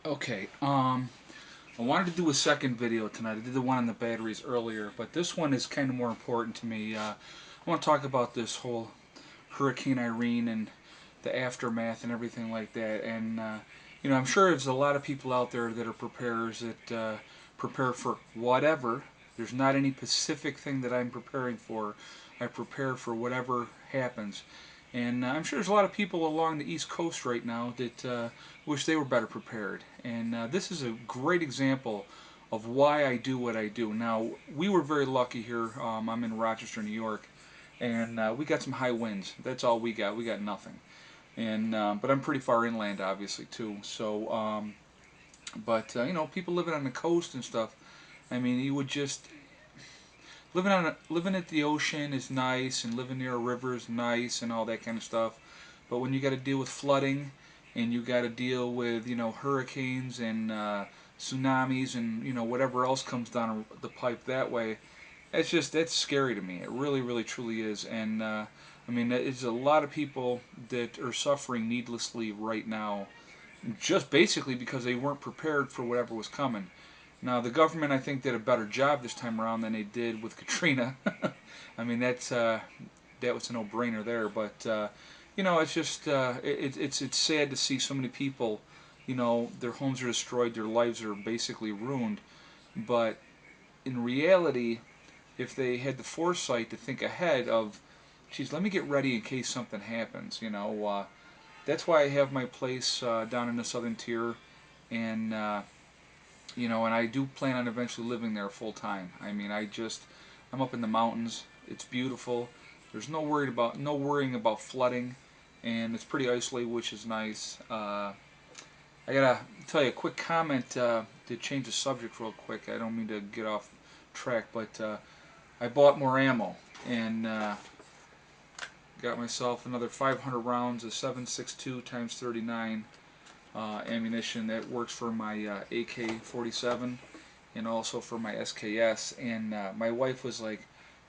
Okay, I wanted to do a second video tonight. I did the one on the batteries earlier, but this one is kind of more important to me. I want to talk about this whole Hurricane Irene and the aftermath and everything like that. And, I'm sure there's a lot of people out there that are preparers that prepare for whatever. There's not any specific thing that I'm preparing for. I prepare for whatever happens. And I'm sure there's a lot of people along the East Coast right now that wish they were better prepared. And this is a great example of why I do what I do. Now, we were very lucky here. I'm in Rochester, New York, and we got some high winds. That's all we got. We got nothing. And but I'm pretty far inland, obviously, too. So, people living on the coast and stuff. I mean, you would just living at the ocean is nice, and living near a river is nice, and all that kind of stuff. But when you got to deal with flooding, and you got to deal with hurricanes and tsunamis, and whatever else comes down the pipe that way, that's scary to me. It really, really, truly is. And I mean, it's a lot of people that are suffering needlessly right now, just basically because they weren't prepared for whatever was coming. Now, the government, I think, did a better job this time around than they did with Katrina. I mean, that was a no-brainer there. But it's just it's sad to see so many people. Their homes are destroyed, their lives are basically ruined. But in reality, if they had the foresight to think ahead of, geez, let me get ready in case something happens. That's why I have my place down in the southern tier, and and I do plan on eventually living there full time. I mean, I'm up in the mountains. It's beautiful. There's no worrying about flooding, and it's pretty isolated, which is nice. I gotta tell you a quick comment to change the subject real quick. I don't mean to get off track, but I bought more ammo and got myself another 500 rounds of 7.62 times 39 ammunition that works for my AK-47 and also for my SKS. And my wife was like,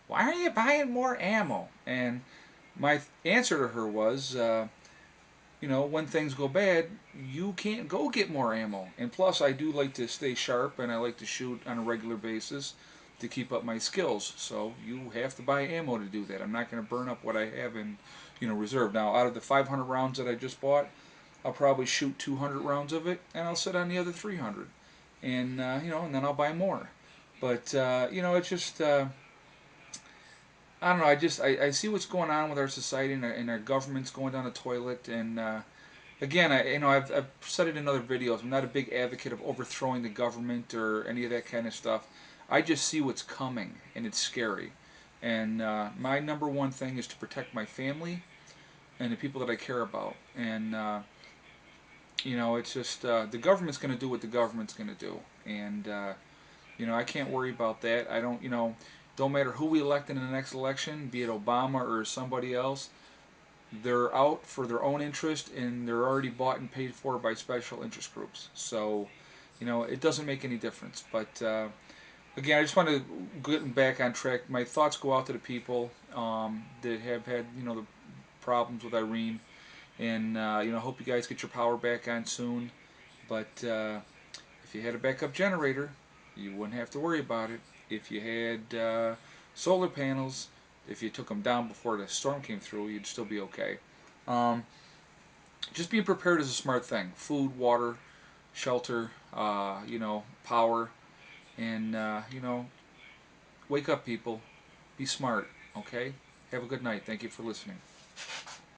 "Why are you buying more ammo?" And my answer to her was, when things go bad, you can't go get more ammo. And plus, I do like to stay sharp, and I like to shoot on a regular basis to keep up my skills. So you have to buy ammo to do that. I'm not going to burn up what I have in, reserve. Now, out of the 500 rounds that I just bought, I'll probably shoot 200 rounds of it, and I'll sit on the other 300, and and then I'll buy more. But it's just I don't know. I see what's going on with our society, and our government's going down the toilet. And again, I've said it in other videos. I'm not a big advocate of overthrowing the government or any of that kind of stuff. I just see what's coming, and it's scary. And my number one thing is to protect my family and the people that I care about. And it's just the government's going to do what the government's going to do, and I can't worry about that. I don't, don't matter who we elect in the next election, be it Obama or somebody else. They're out for their own interest, and they're already bought and paid for by special interest groups. So, it doesn't make any difference. But again, I just want to get back on track. My thoughts go out to the people that have had, the problems with Irene. And hope you guys get your power back on soon. But if you had a backup generator, you wouldn't have to worry about it. If you had solar panels, if you took them down before the storm came through, you'd still be okay. Um, just being prepared is a smart thing. Food, water, shelter, power, and wake up, people. Be smart. Okay. Have a good night. Thank you for listening.